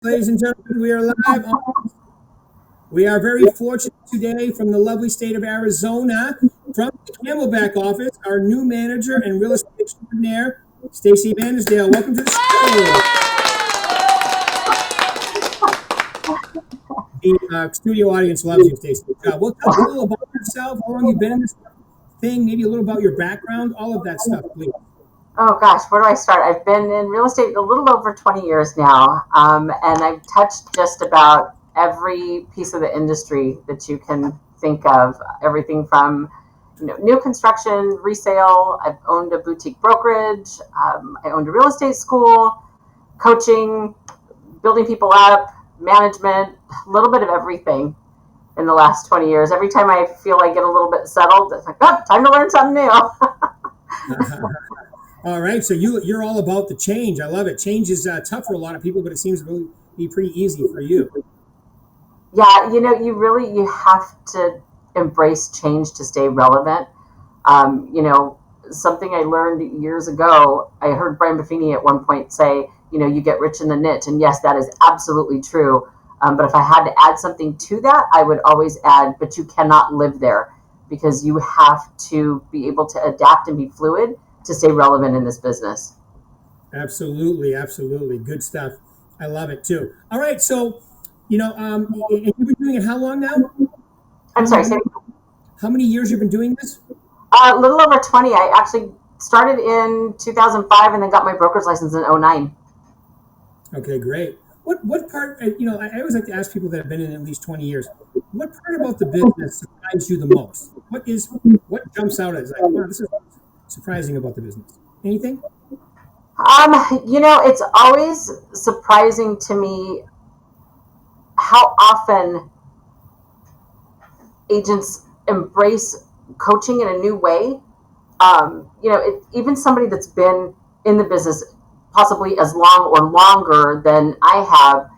Ladies and gentlemen, we are live. We are very fortunate today from the lovely state of Arizona, from the Camelback office, our new manager and real estate extraordinaire, Stacey Vannasdale. Welcome to the show. The studio audience loves you, Stacey. Well, tell us a little about yourself, how long you've been in this thing, maybe a little about your background, all of that stuff, please. Oh gosh, where do I start? I've been in real estate a little over 20 years now, and I've touched just about every piece of the industry that you can think of. Everything from new construction, resale. I've owned a boutique brokerage. I owned a real estate school, coaching, building people up, management. A little bit of everything in the last 20 years. Every time I feel I get a little bit settled, it's like, oh, time to learn something new. All right, so you're all about the change. I love it. Change is tough for a lot of people, but it seems to really be pretty easy for you. Yeah, you have to embrace change to stay relevant. Something I learned years ago, I heard Brian Buffini at one point say, you get rich in the niche. And yes, that is absolutely true. But if I had to add something to that, I would always add, but you cannot live there because you have to be able to adapt and be fluid to stay relevant in this business. Absolutely, absolutely. Good stuff. I love it too. All right, so and you've been doing it how long now? How I'm many sorry, years? How many years you've been doing this? a little over 20. I actually started in 2005 and then got my broker's license in '09. Okay, great. What part? I always like to ask people that have been in at least 20 years. What part about the business surprised you the most? What jumps out as like, wow, this is surprising about the business? Anything? It's always surprising to me how often agents embrace coaching in a new way. Even somebody that's been in the business possibly as long or longer than I have,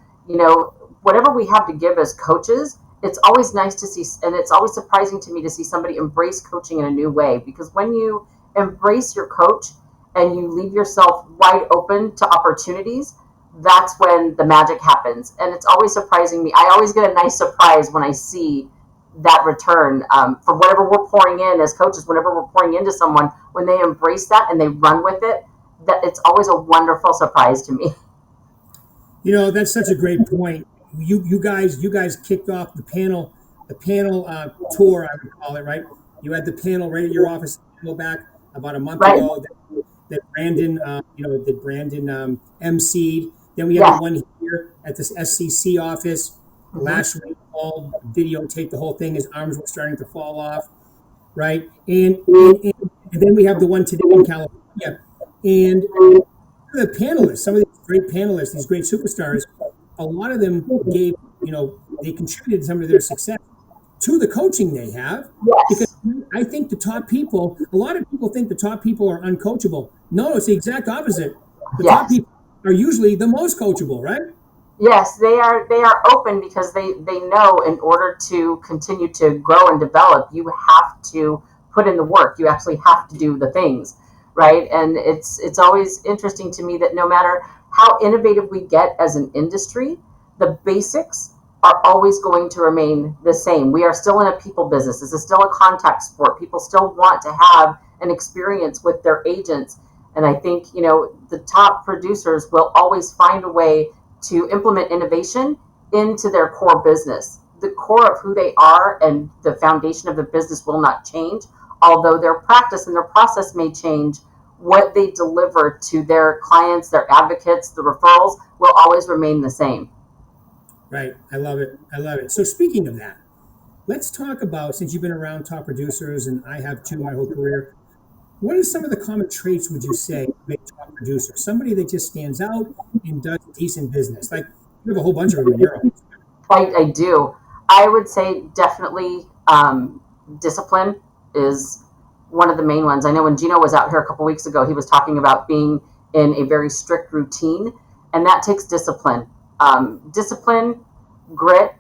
whatever we have to give as coaches, it's always nice to see, and it's always surprising to me to see somebody embrace coaching in a new way. Because when you embrace your coach and you leave yourself wide open to opportunities, that's when the magic happens. And it's always surprising me. I always get a nice surprise when I see that return for whatever we're pouring in as coaches, whenever we're pouring into someone, when they embrace that and they run with it, that it's always a wonderful surprise to me. That's such a great point. You guys kicked off the panel tour, I would call it, right? You had the panel right at your office back about a month Right? ago that Brandon emceed. Then we had the Yes. one here at this SCC office Hmm. last week. All videotaped the whole thing. His arms were starting to fall off, right? And then we have the one today in California. And the panelists, some of these great panelists, these great superstars, a lot of them they contributed some of their success to the coaching they have. Because Yes. I think a lot of people think the top people are uncoachable. No, it's the exact opposite. The top Yes. people are usually the most coachable, right? Yes, they are open because they know in order to continue to grow and develop, you have to put in the work. You actually have to do the things, right? And it's always interesting to me that no matter how innovative we get as an industry, the basics are always going to remain the same. We are still in a people business. This is still a contact sport. People still want to have an experience with their agents. And I think, the top producers will always find a way to implement innovation into their core business. The core of who they are and the foundation of the business will not change, although their practice and their process may change. What they deliver to their clients, their advocates, the referrals will always remain the same. Right. I love it. I love it. So speaking of that, let's talk about, since you've been around top producers and I have too my whole career, what are some of the common traits would you say of a top producer? Somebody that just stands out and does decent business. Like you have a whole bunch of them in your office. I do. I would say definitely discipline is one of the main ones. I know when Gino was out here a couple weeks ago, he was talking about being in a very strict routine, and that takes discipline. Discipline, grit,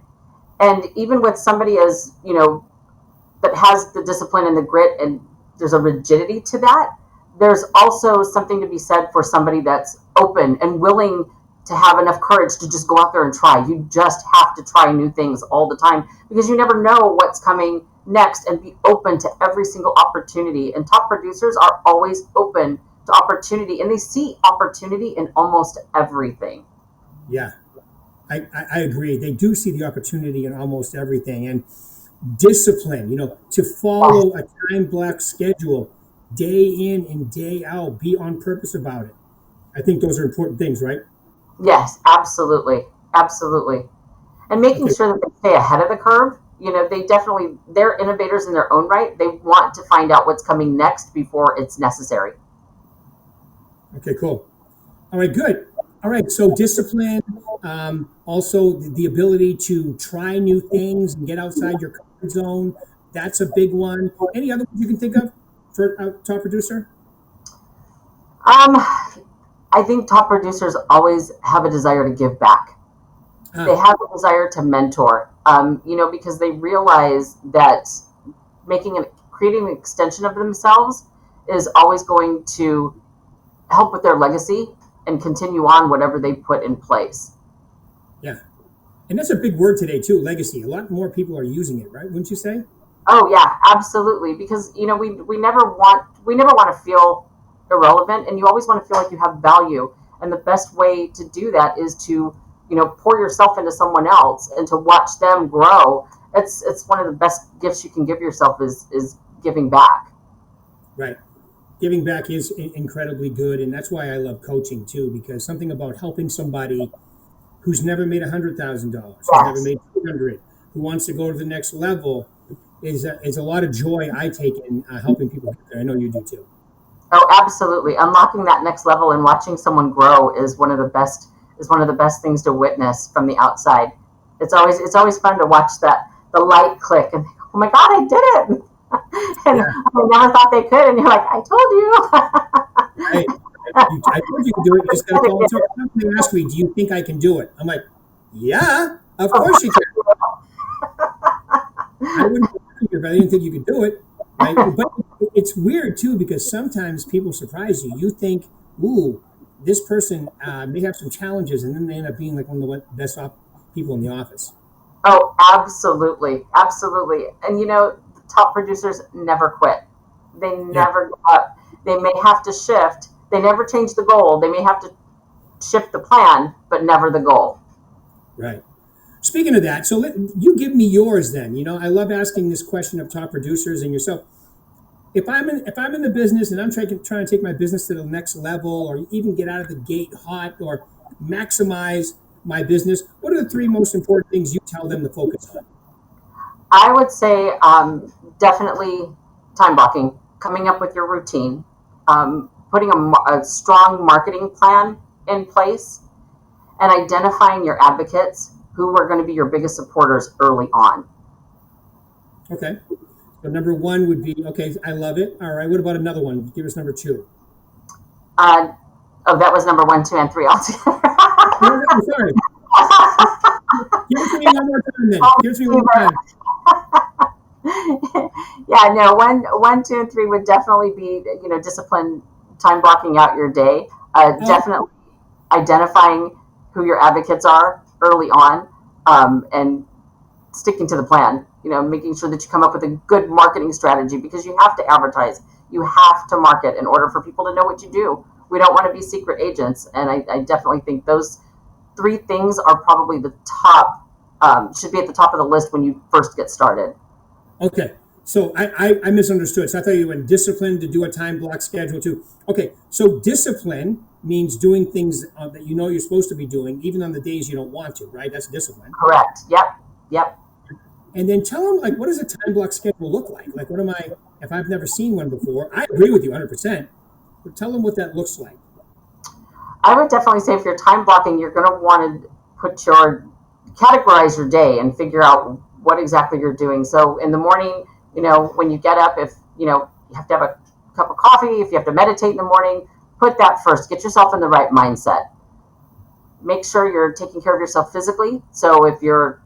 and even with somebody as that has the discipline and the grit, and there's a rigidity to that. There's also something to be said for somebody that's open and willing to have enough courage to just go out there and try. You just have to try new things all the time because you never know what's coming next, and be open to every single opportunity. And top producers are always open to opportunity, and they see opportunity in almost everything. Yeah, I agree. They do see the opportunity in almost everything. And discipline, to Yes, follow a time block schedule day in and day out, be on purpose about it. I think those are important things, right? yes, absolutely, absolutely. And making Okay, sure that they stay ahead of the curve. They're innovators in their own right. They want to find out what's coming next before it's necessary. okay, cool. All right, good. All right, so discipline, also the ability to try new things and get outside your comfort zone. That's a big one. Any other ones you can think of for a top producer? Um, I think top producers always have a desire to give back. They Ah, have a desire to mentor, because they realize that creating an extension of themselves is always going to help with their legacy and continue on whatever they put in place. yeah. And that's a big word today too, legacy. A lot more people are using it, right? Wouldn't you say? Oh yeah, absolutely. Because we never want to feel irrelevant, and you always want to feel like you have value. And the best way to do that is to pour yourself into someone else and to watch them grow. It's one of the best gifts you can give yourself is giving back. Right. Giving back is incredibly good, and that's why I love coaching too, because something about helping somebody who's never made $100,000, who's never Yes. made 200, who wants to go to the next level, is a lot of joy I take in helping people get there. I know you do too. Oh, absolutely. Unlocking that next level and watching someone grow is one of the best things to witness from the outside. It's always fun to watch that the light click and think, oh my god, I did it. And Yeah, I never thought they could, and you're like, I told right. you. I told you could do it. You just got to follow through. Somebody asked me, "Do you think I can do it?" I'm like, "Yeah, of Of course you course. can." I wouldn't believe you if I didn't think you could do it, right? But it's weird too because sometimes people surprise you. You think, "Ooh, this person may have some challenges," and then they end up being like one of the best people in the office. Oh, absolutely, absolutely. And the top producers never quit. They Yeah, never give up. They may have to shift. They never change the goal. They may have to shift the plan, but never the goal. right. Speaking of that, so you give me yours then. I love asking this question of top producers and yourself. If I'm in the business and I'm trying to take my business to the next level, or even get out of the gate hot, or maximize my business, what are the three most important things you tell them to focus on? I would say definitely time blocking, coming up with your routine, putting a strong marketing plan in place, and identifying your advocates who are going to be your biggest supporters early on. Okay. So number one would be okay. I love it. All right. What about another one? Give us number two. Uh, oh, that was number one, two, and three altogether. Oh, sorry. Give it to me one more time then. Give it to me one more time. Yeah, no, one, two, and three would definitely be, discipline, time blocking out your day. Oh, Definitely identifying who your advocates are early on, and sticking to the plan. Making sure that you come up with a good marketing strategy because you have to advertise, you have to market in order for people to know what you do. We don't want to be secret agents, and I definitely think those three things are probably the top. Should be at the top of the list when you first get started. okay. So I misunderstood. So I thought you went discipline to do a time block schedule too. Okay. So discipline means doing things that you know you're supposed to be doing, even on the days you don't want to, right? That's discipline. Correct. Yep. Yep. And then tell them, like, what does a time block schedule look like? Like, what am I, if I've never seen one before? I agree with you 100%, but tell them what that looks like. I would definitely say if you're time blocking, you're going to want to categorize your day and figure out what exactly you're doing. So in the morning, when you get up, if you have to have a cup of coffee, if you have to meditate in the morning, put that first. Get yourself in the right mindset. Make sure you're taking care of yourself physically. So if you've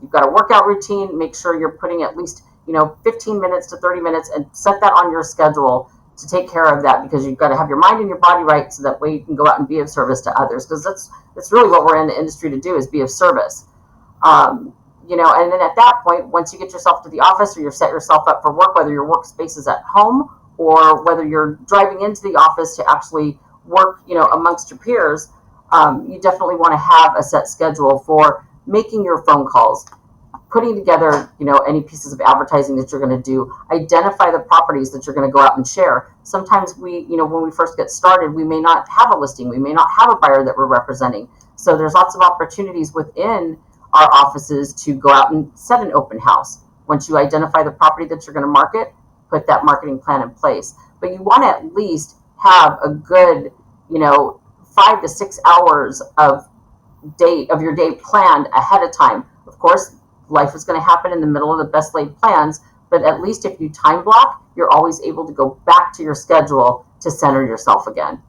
got a workout routine, make sure you're putting at least 15 minutes to 30 minutes and set that on your schedule to take care of that, because you've got to have your mind and your body right, so that way you can go out and be of service to others, because that's really what we're in the industry to do, is be of service. And then at that point, once you get yourself to the office, or you're set yourself up for work, whether your workspace is at home or whether you're driving into the office to actually work, amongst your peers, you definitely want to have a set schedule for making your phone calls, putting together, any pieces of advertising that you're going to do, identify the properties that you're going to go out and share. Sometimes when we first get started, we may not have a listing, we may not have a buyer that we're representing. So there's lots of opportunities within our offices to go out and set an open house. Once you identify the property that you're going to market, put that marketing plan in place. But you want to at least have a good, 5 to 6 hours of your day planned ahead of time. Of course, life is going to happen in the middle of the best laid plans, but at least if you time block, you're always able to go back to your schedule to center yourself again.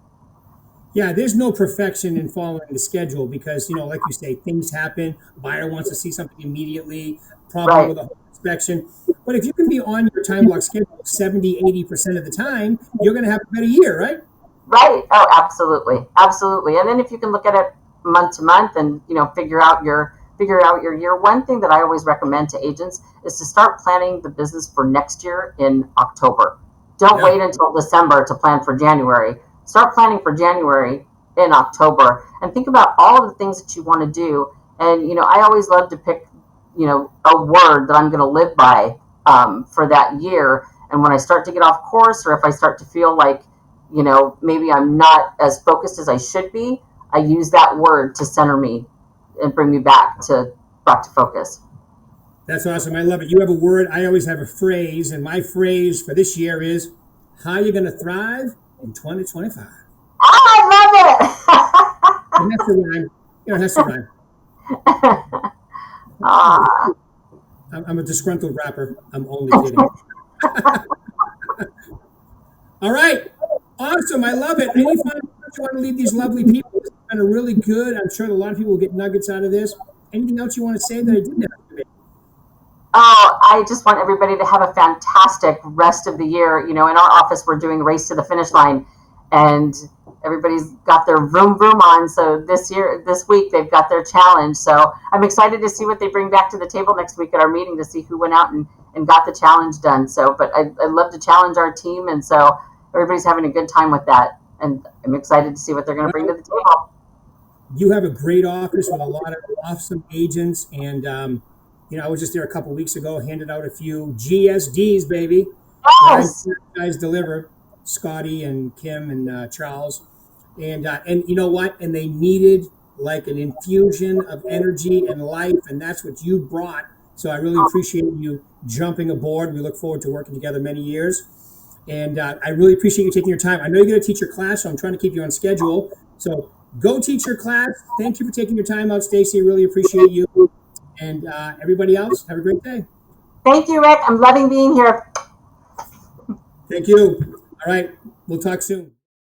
Yeah, there's no perfection in following the schedule because, like you say, things happen. Buyer wants to see something immediately, problem Right. with a home inspection. But if you can be on your time block schedule 70, 80% of the time, you're going to have a better year, right? Right. Oh, absolutely. Absolutely. And then if you can look at it month to month and, figure out your year. One thing that I always recommend to agents is to start planning the business for next year in October. Don't Yeah. wait until December to plan for January. Start planning for January in October, and think about all of the things that you want to do. And, I always love to pick, a word that I'm going to live by for that year. And when I start to get off course, or if I start to feel like, maybe I'm not as focused as I should be, I use that word to center me and bring me back to focus. That's awesome. I love it. You have a word. I always have a phrase. And my phrase for this year is, how are you going to thrive in 2025? Oh, I It has to rhyme. It has to rhyme. love it. Ah, I'm a disgruntled rapper. I'm only kidding. All right. Awesome. I love it. Any final thoughts you want to leave these lovely people? This has been a really good. I'm sure a lot of people will get nuggets out of this. Anything else you want to say that I didn't ask you? Oh, I just want everybody to have a fantastic rest of the year. In our office, we're doing Race to the Finish Line, and everybody's got their vroom vroom on. So this week, they've got their challenge. So I'm excited to see what they bring back to the table next week at our meeting, to see who went out and got the challenge done. So, but I love to challenge our team, and so everybody's having a good time with that. And I'm excited to see what they're going to bring to the table. You have a great office with a lot of awesome agents. And, I was just there a couple of weeks ago, handed out a few GSDs, baby. Yes. Guys delivered, Scotty and Kim and Charles. And you know what? And they needed like an infusion of energy and life. And that's what you brought. So I really appreciate you jumping aboard. We look forward to working together many years. And I really appreciate you taking your time. I know you're going to teach your class, so I'm trying to keep you on schedule. So go teach your class. Thank you for taking your time out, Stacey. I really appreciate you. And everybody else, have a great day. Thank you, Rick. I'm loving being here. Thank you. All right. We'll talk soon.